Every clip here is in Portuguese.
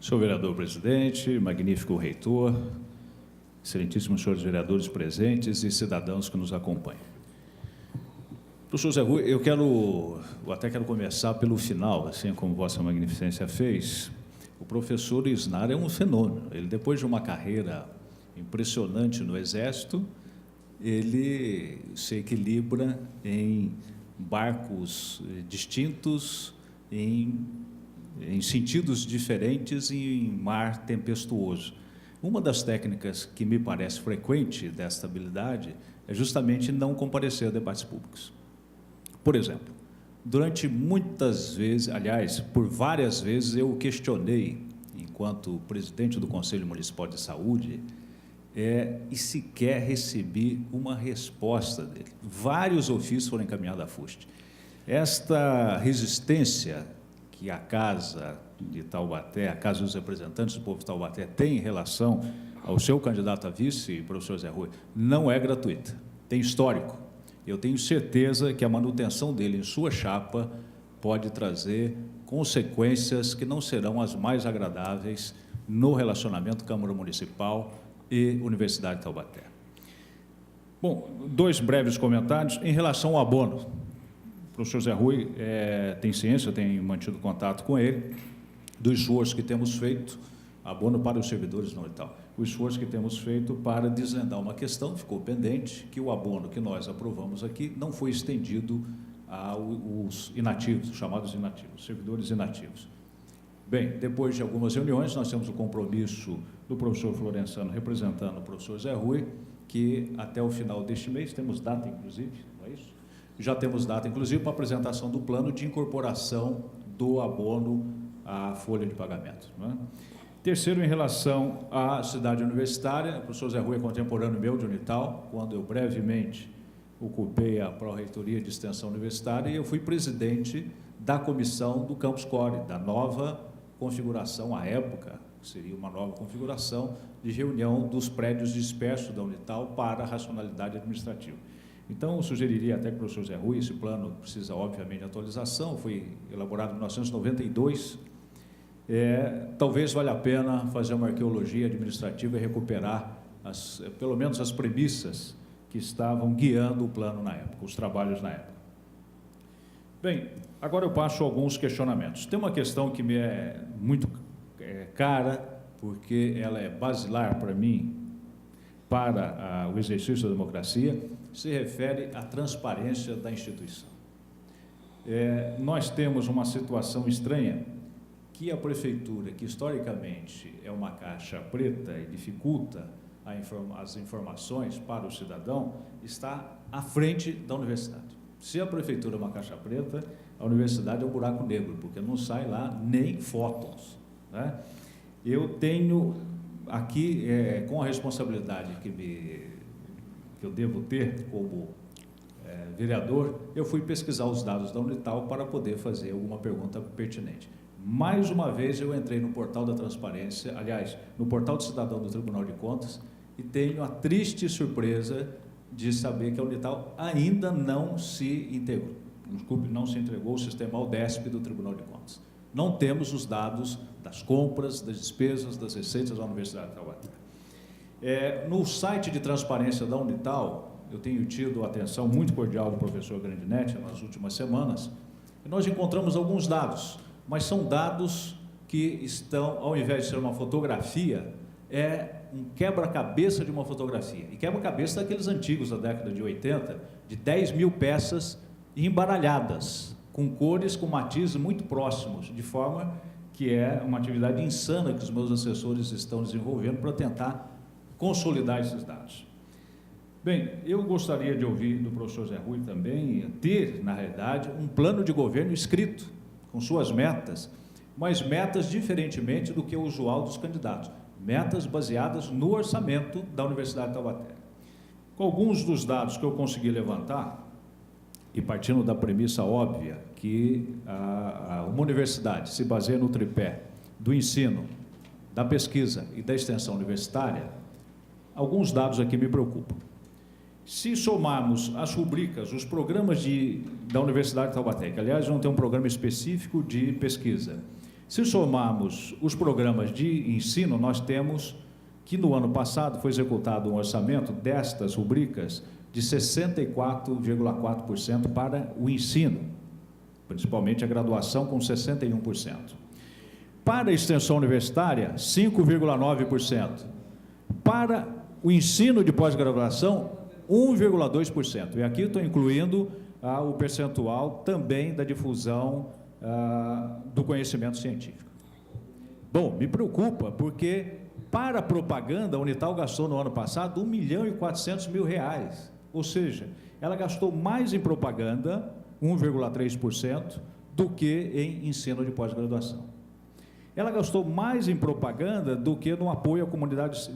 Senhor vereador presidente, magnífico reitor, excelentíssimos senhores vereadores presentes e cidadãos que nos acompanham. Professor Zé Rui, eu até quero começar pelo final, assim como Vossa Magnificência fez. O professor Isnar é um fenômeno. Ele, depois de uma carreira impressionante no Exército, ele se equilibra em barcos distintos, em sentidos diferentes e em mar tempestuoso. Uma das técnicas que me parece frequente desta habilidade é justamente não comparecer a debates públicos. Por exemplo, durante muitas vezes, aliás, por várias vezes, eu questionei, enquanto presidente do Conselho Municipal de Saúde, e sequer recebi uma resposta dele. Vários ofícios foram encaminhados à FUST. Esta resistência que a Casa de Taubaté, a Casa dos Representantes do Povo de Taubaté, tem em relação ao seu candidato a vice, professor Zé Rui, não é gratuita, tem histórico. Eu tenho certeza que a manutenção dele em sua chapa pode trazer consequências que não serão as mais agradáveis no relacionamento Câmara Municipal e Universidade de Taubaté. Bom, dois breves comentários em relação ao abono. O professor Zé Rui tem ciência, eu tenho mantido contato com ele, do esforço que temos feito, abono para os servidores não e tal, o esforço que temos feito para desvendar uma questão, ficou pendente, que o abono que nós aprovamos aqui não foi estendido aos inativos, chamados inativos, servidores inativos. Bem, depois de algumas reuniões, nós temos o compromisso do professor Florençano representando o professor Zé Rui, que até o final deste mês, temos data inclusive, não é isso? Já temos data inclusive para a apresentação do plano de incorporação do abono à folha de pagamento, não é? Terceiro, em relação à cidade universitária, o professor Zé Rui é contemporâneo meu de Unital, quando eu brevemente ocupei a pró-reitoria de extensão universitária e eu fui presidente da comissão do Campus Core, da nova configuração, à época, seria uma nova configuração de reunião dos prédios dispersos da Unital para a racionalidade administrativa. Então, eu sugeriria até que o professor Zé Rui, esse plano precisa, obviamente, de atualização, foi elaborado em 1992, talvez valha a pena fazer uma arqueologia administrativa e recuperar, pelo menos, as premissas que estavam guiando o plano na época, os trabalhos na época. Bem, agora eu passo alguns questionamentos. Tem uma questão que me é muito cara, porque ela é basilar para mim, para o exercício da democracia, se refere à transparência da instituição. Nós temos uma situação estranha, que a prefeitura, que historicamente é uma caixa preta e dificulta as informações para o cidadão, está à frente da universidade. Se a prefeitura é uma caixa preta, a universidade é um buraco negro, porque não sai lá nem fótons, né? Eu tenho aqui, com a responsabilidade que eu devo ter como vereador, eu fui pesquisar os dados da Unital para poder fazer alguma pergunta pertinente. Mais uma vez eu entrei no portal da transparência, aliás, no portal do cidadão do Tribunal de Contas, e tenho a triste surpresa de saber que a Unital ainda não se integrou, não se entregou ao sistema Aldesp do Tribunal de Contas. Não temos os dados das compras, das despesas, das receitas da Universidade de Taubaté. No site de transparência da Unital, eu tenho tido a atenção muito cordial do professor Grandinetti nas últimas semanas, e nós encontramos alguns dados, mas são dados que estão, ao invés de ser uma fotografia, um quebra-cabeça de uma fotografia. E quebra-cabeça daqueles antigos da década de 80, de 10 mil peças embaralhadas, com cores, com matizes muito próximos, de forma que é uma atividade insana que os meus assessores estão desenvolvendo para tentar consolidar esses dados. Bem, eu gostaria de ouvir do professor Zé Rui também, ter, na realidade, um plano de governo escrito, com suas metas, mas metas diferentemente do que o usual dos candidatos, metas baseadas no orçamento da Universidade de Taubaté. Com alguns dos dados que eu consegui levantar, e partindo da premissa óbvia que uma universidade se baseia no tripé do ensino, da pesquisa e da extensão universitária, alguns dados aqui me preocupam. Se somarmos as rubricas, os programas da Universidade de Taubaté, que aliás não tem um programa específico de pesquisa, Se somarmos os programas de ensino, nós temos que no ano passado foi executado um orçamento destas rubricas de 64,4% para o ensino, principalmente a graduação com 61%. Para a extensão universitária, 5,9%. Para o ensino de pós-graduação, 1,2%. E aqui estou incluindo o percentual também da difusão do conhecimento científico. Bom, me preocupa porque para a propaganda a Unital gastou no ano passado R$1.400.000, ou seja, ela gastou mais em propaganda, 1,3%, do que em ensino de pós-graduação. Ela gastou mais em propaganda do que no apoio à comunidade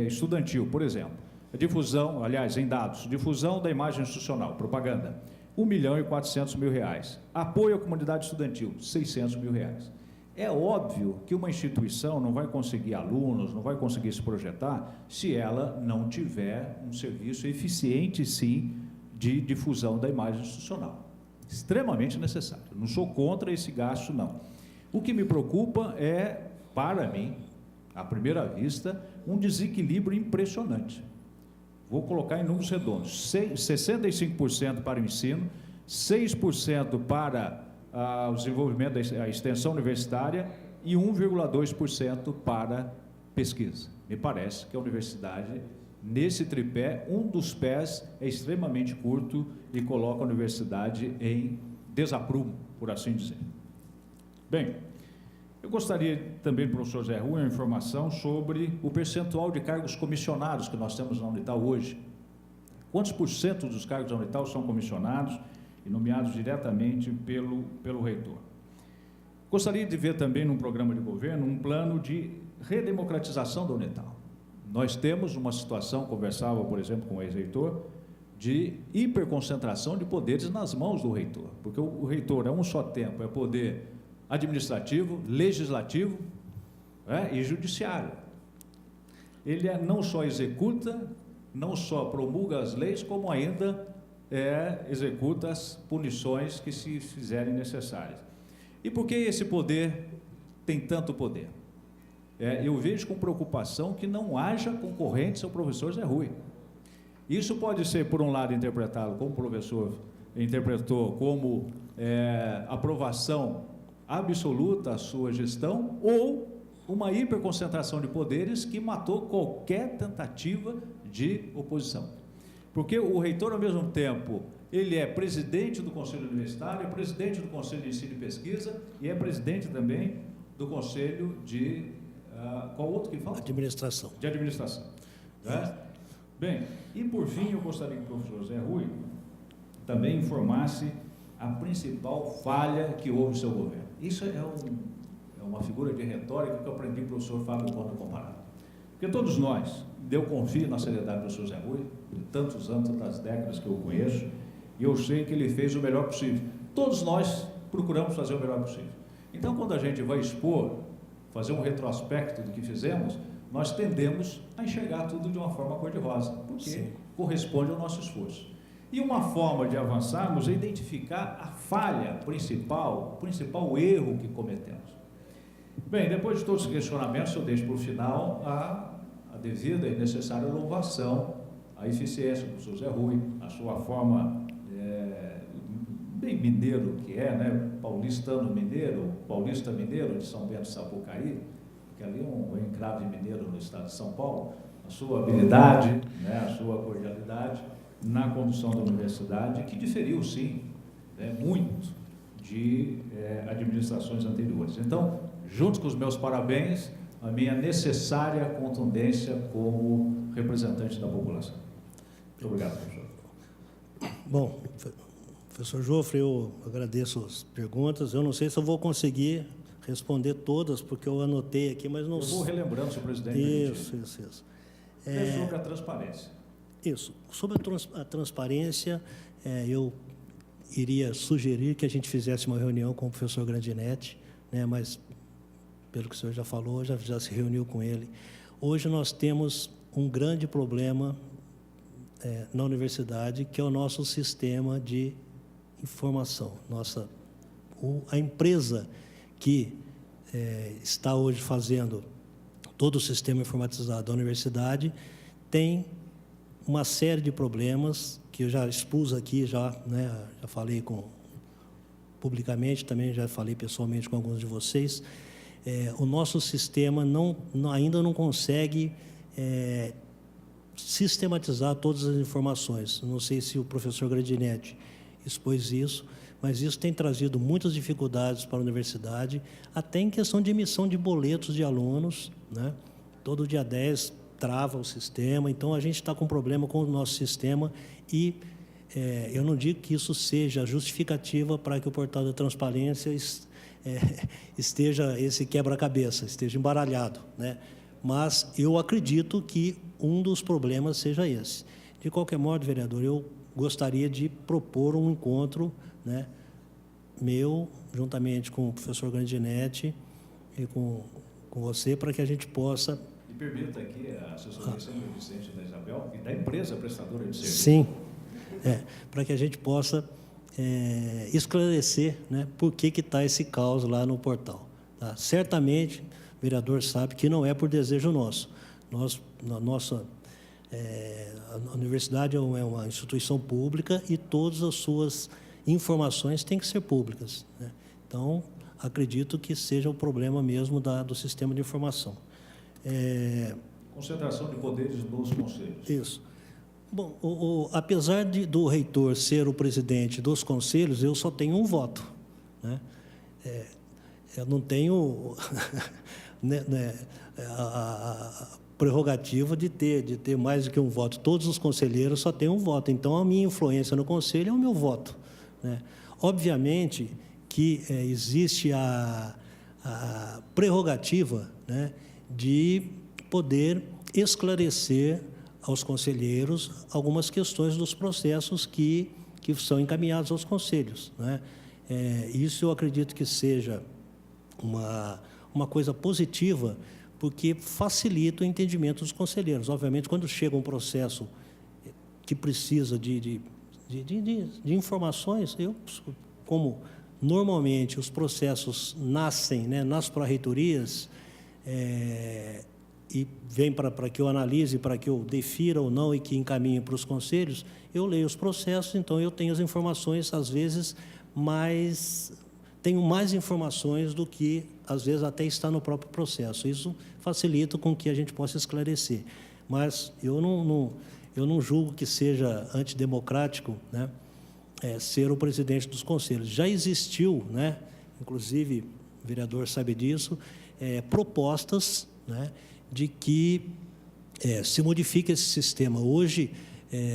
estudantil, por exemplo. A difusão, aliás, em dados, difusão da imagem institucional, propaganda, R$1.400.000. Apoio à comunidade estudantil, R$600.000. É óbvio que uma instituição não vai conseguir alunos, não vai conseguir se projetar, se ela não tiver um serviço eficiente, sim, de difusão da imagem institucional. Extremamente necessário. Não sou contra esse gasto, não. O que me preocupa é, para mim, à primeira vista, um desequilíbrio impressionante. Vou colocar em números redondos, 65% para o ensino, 6% para o desenvolvimento da extensão universitária e 1,2% para pesquisa. Me parece que a universidade, nesse tripé, um dos pés é extremamente curto e coloca a universidade em desaprumo, por assim dizer. Bem, eu gostaria também, professor Zé Rui, uma informação sobre o percentual de cargos comissionados que nós temos na Unital hoje. Quantos por cento dos cargos da Unital são comissionados e nomeados diretamente pelo reitor? Gostaria de ver também, num programa de governo, um plano de redemocratização da Unital. Nós temos uma situação, conversava, por exemplo, com o ex-reitor, de hiperconcentração de poderes nas mãos do reitor, porque o reitor é um só tempo, é poder administrativo, legislativo, e judiciário. Ele não só executa, não só promulga as leis, como ainda executa as punições que se fizerem necessárias. E por que esse poder tem tanto poder? Eu vejo com preocupação que não haja concorrentes ao professor Zé Rui. Isso pode ser, por um lado, interpretado, como o professor interpretou, como aprovação absoluta à sua gestão, ou uma hiperconcentração de poderes que matou qualquer tentativa de oposição. Porque o reitor, ao mesmo tempo, ele é presidente do Conselho Universitário, é presidente do Conselho de Ensino e Pesquisa e é presidente também do Conselho de... qual outro que fala? Administração. De administração. Né? Bem, e por fim, eu gostaria que o professor Zé Rui também informasse a principal falha que houve no seu governo. Isso é uma figura de retórica que eu aprendi com o professor Fábio Conta Comparado. Porque todos nós, eu confio na seriedade do professor Zé Rui, de tantos anos, tantas décadas que eu o conheço, e eu sei que ele fez o melhor possível. Todos nós procuramos fazer o melhor possível. Então, quando a gente vai expor, fazer um retrospecto do que fizemos, nós tendemos a enxergar tudo de uma forma cor-de-rosa, porque sim, corresponde ao nosso esforço. E uma forma de avançarmos é identificar a falha principal, o principal erro que cometemos. Bem, depois de todos os questionamentos, eu deixo para o final a devida e necessária louvação à eficiência do professor Zé Rui, a sua forma bem mineiro que né? Paulistano mineiro, paulista mineiro de São Bento de Sapucaí, que ali é um encrave mineiro no estado de São Paulo, a sua habilidade, né? A sua cordialidade na condução da universidade, que diferiu, sim, muito de administrações anteriores. Então, junto com os meus parabéns, a minha necessária contundência como representante da população. Muito obrigado, professor. Bom, professor Jofre, eu agradeço as perguntas. Eu não sei se eu vou conseguir responder todas, porque eu anotei aqui, mas não... Eu vou relembrando, senhor presidente. Isso. Sobre a transparência. Isso. Sobre a transparência, eu iria sugerir que a gente fizesse uma reunião com o professor Grandinetti, né, mas, pelo que o senhor já falou, já se reuniu com ele. Hoje nós temos um grande problema na universidade, que é o nosso sistema de informação. A empresa que está hoje fazendo todo o sistema informatizado da universidade, tem uma série de problemas que eu já expus aqui, já falei publicamente, também já falei pessoalmente com alguns de vocês. O nosso sistema ainda não consegue sistematizar todas as informações. Não sei se o professor Grandinetti expôs isso, mas isso tem trazido muitas dificuldades para a universidade, até em questão de emissão de boletos de alunos, né? Todo dia 10 trava o sistema, então a gente está com problema com o nosso sistema e eu não digo que isso seja justificativa para que o portal da transparência esteja esse quebra-cabeça, esteja embaralhado, né? Mas eu acredito que um dos problemas seja esse. De qualquer modo, vereador, eu gostaria de propor um encontro, né, meu, juntamente com o professor Grandinetti e com você, para que a gente possa... Me permita aqui a assessoria senhor Vicente da Isabel e da empresa prestadora de serviço. Sim, para que a gente possa esclarecer, né, por que está esse caos lá no portal. Tá? Certamente, o vereador sabe que não é por desejo nosso. A universidade é uma instituição pública e todas as suas informações têm que ser públicas, né? Então, acredito que seja o problema mesmo do sistema de informação. Concentração de poderes nos conselhos. Isso. Bom, apesar do reitor ser o presidente dos conselhos, eu só tenho um voto, né? Eu não tenho a prerrogativa de ter mais do que um voto. Todos os conselheiros só têm um voto. Então, a minha influência no conselho é o meu voto, né? Obviamente que existe a prerrogativa, né, de poder esclarecer aos conselheiros algumas questões dos processos que são encaminhados aos conselhos, né? Isso eu acredito que seja uma coisa positiva, porque facilita o entendimento dos conselheiros. Obviamente, quando chega um processo que precisa de informações, como normalmente os processos nascem, né, nas pró-reitorias, e vem para que eu analise, para que eu defira ou não e que encaminhe para os conselhos, eu leio os processos, então eu tenho as informações, às vezes, tenho mais informações do que, às vezes, até está no próprio processo. Isso facilita com que a gente possa esclarecer. Mas eu não julgo que seja antidemocrático, né, ser o presidente dos conselhos. Já existiu, né, inclusive, o vereador sabe disso, propostas, né, de que se modifique esse sistema. Hoje,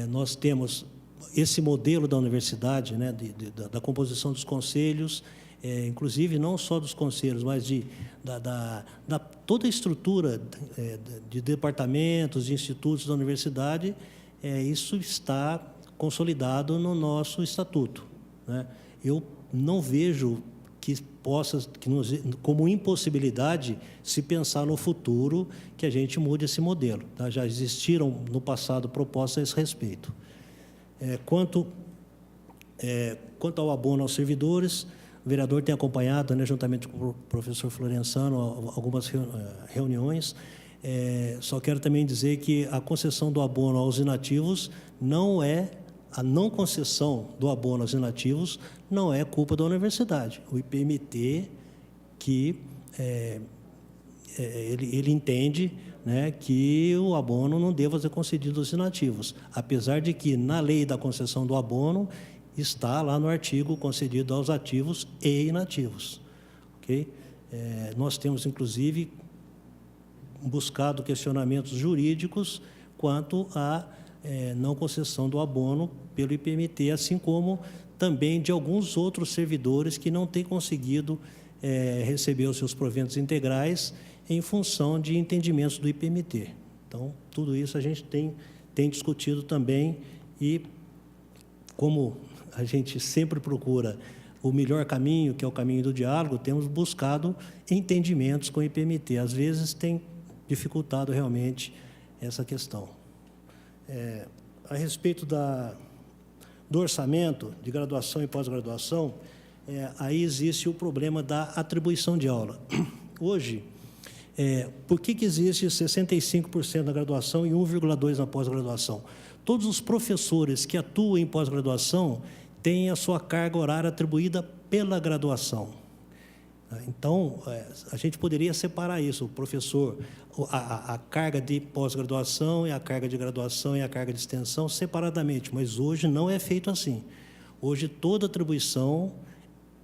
nós temos esse modelo da universidade, né, da composição dos conselhos, inclusive não só dos conselhos, mas da toda a estrutura de departamentos, de institutos da universidade, isso está consolidado no nosso estatuto, né? Eu não vejo como impossibilidade se pensar no futuro que a gente mude esse modelo, tá? Já existiram no passado propostas a esse respeito. Quanto ao abono aos servidores, o vereador tem acompanhado, né, juntamente com o professor Florensano, algumas reuniões. Só quero também dizer que a concessão do abono aos inativos a não concessão do abono aos inativos não é culpa da universidade. O IPMT, ele entende, né, que o abono não deva ser concedido aos inativos, apesar de que, na lei da concessão do abono, está lá no artigo concedido aos ativos e inativos. Okay? Nós temos, inclusive, buscado questionamentos jurídicos quanto à não concessão do abono pelo IPMT, assim como também de alguns outros servidores que não têm conseguido receber os seus proventos integrais em função de entendimentos do IPMT. Então, tudo isso a gente tem discutido também e, como a gente sempre procura o melhor caminho, que é o caminho do diálogo, temos buscado entendimentos com o IPMT. Às vezes tem dificultado realmente essa questão. A respeito do orçamento de graduação e pós-graduação, aí existe o problema da atribuição de aula. Hoje, por que existe 65% na graduação e 1,2% na pós-graduação? Todos os professores que atuam em pós-graduação têm a sua carga horária atribuída pela graduação. Então, a gente poderia separar isso, o professor, a carga de pós-graduação e a carga de graduação e a carga de extensão separadamente, mas hoje não é feito assim. Hoje, toda atribuição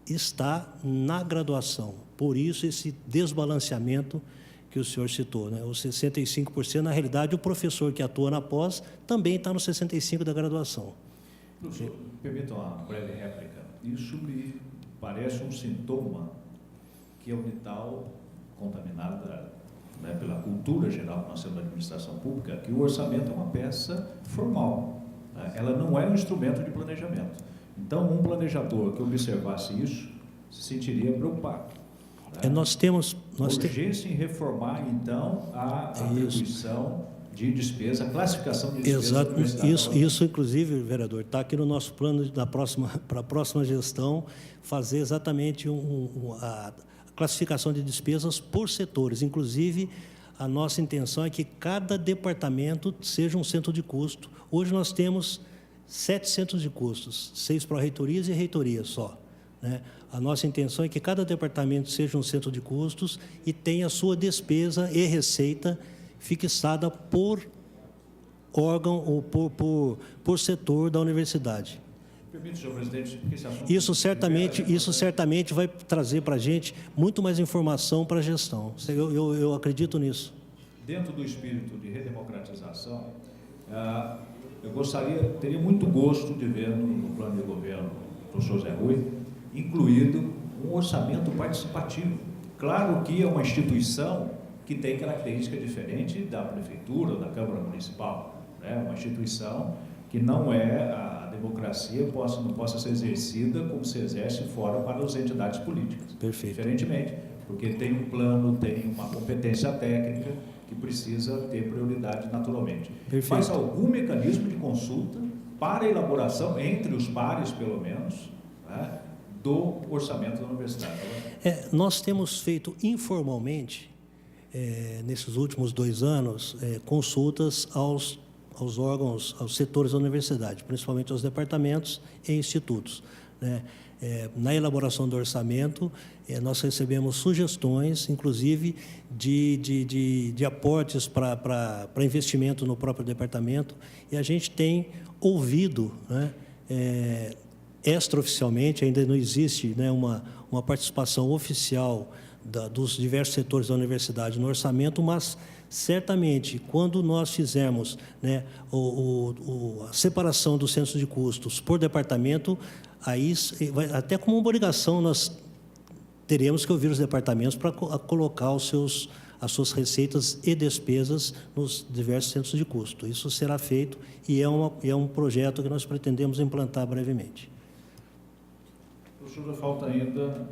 está na graduação, por isso esse desbalanceamento que o senhor citou, né? Os 65%, na realidade, o professor que atua na pós também está no 65% da graduação. Professor, permita uma breve réplica. Isso me parece um sintoma que a Unital, contaminada, né, pela cultura geral que nós temos na administração pública, que o orçamento é uma peça formal, né? Ela não é um instrumento de planejamento. Então, um planejador que observasse isso se sentiria preocupado. Né? Nós temos urgência em reformar, então, a atribuição de despesa, a classificação de despesa. Exato. Isso, inclusive, vereador, está aqui no nosso plano para a próxima gestão, fazer exatamente a classificação de despesas por setores. Inclusive, a nossa intenção é que cada departamento seja um centro de custo. Hoje nós temos 7 centros de custos, 6 pró-reitorias e reitorias só, né? A nossa intenção é que cada departamento seja um centro de custos e tenha a sua despesa e receita fixada por órgão ou por setor da universidade. Permite, senhor presidente, porque esse assunto... Isso certamente vai trazer para a gente muito mais informação para a gestão. Eu acredito nisso. Dentro do espírito de redemocratização, eu teria muito gosto de ver no plano de governo do professor Zé Rui incluído um orçamento participativo. Claro que é uma instituição que tem característica diferente da prefeitura ou da Câmara Municipal, né? Uma instituição que não é a democracia não possa ser exercida como se exerce fora para as entidades políticas. Perfeito. Diferentemente, porque tem um plano, tem uma competência técnica que precisa ter prioridade naturalmente. Perfeito. Mas algum mecanismo de consulta para a elaboração, entre os pares pelo menos, né, do orçamento da universidade. Nós temos feito informalmente, nesses últimos 2 anos, consultas aos órgãos, aos setores da universidade, principalmente aos departamentos e institutos, né? Na elaboração do orçamento, nós recebemos sugestões, inclusive, de aportes para investimento no próprio departamento, e a gente tem ouvido, né, extraoficialmente, ainda não existe, né, uma participação oficial dos diversos setores da universidade no orçamento, mas certamente, quando nós fizermos, né, a separação dos centros de custos por departamento, aí, até como uma obrigação, nós teremos que ouvir os departamentos para colocar as suas receitas e despesas nos diversos centros de custo. Isso será feito e é um projeto que nós pretendemos implantar brevemente. Professor, falta ainda,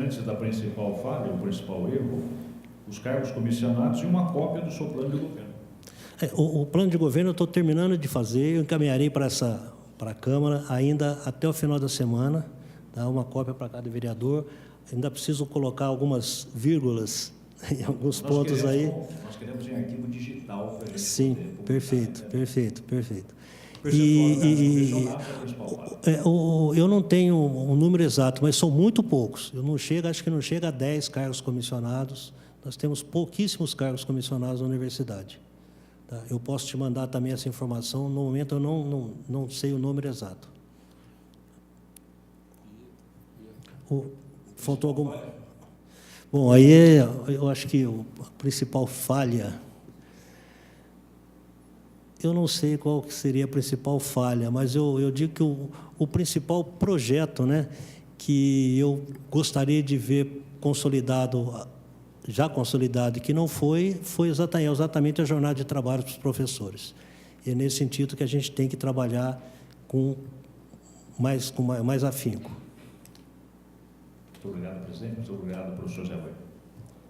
antes da principal falha, o principal erro, os cargos comissionados e uma cópia do seu plano de governo. O plano de governo eu estou terminando de fazer, eu encaminharei para a Câmara ainda até o final da semana, tá? Uma cópia para cada vereador. Ainda preciso colocar algumas vírgulas em alguns pontos aí. Nós queremos em arquivo digital para a gente. Sim, perfeito. Eu não tenho um número exato, mas são muito poucos. Acho que não chega a 10 cargos comissionados. Nós temos pouquíssimos cargos comissionados na universidade. Tá? Eu posso te mandar também essa informação. No momento eu não sei o número exato. Faltou algum? Bom, aí eu acho que a principal falha, eu não sei qual que seria a principal falha, mas eu digo que o principal projeto, né, que eu gostaria de ver já consolidado, e que não foi exatamente a jornada de trabalho para os professores. E é nesse sentido que a gente tem que trabalhar com mais afinco. Muito obrigado, presidente. Muito obrigado, professor Zé Rui.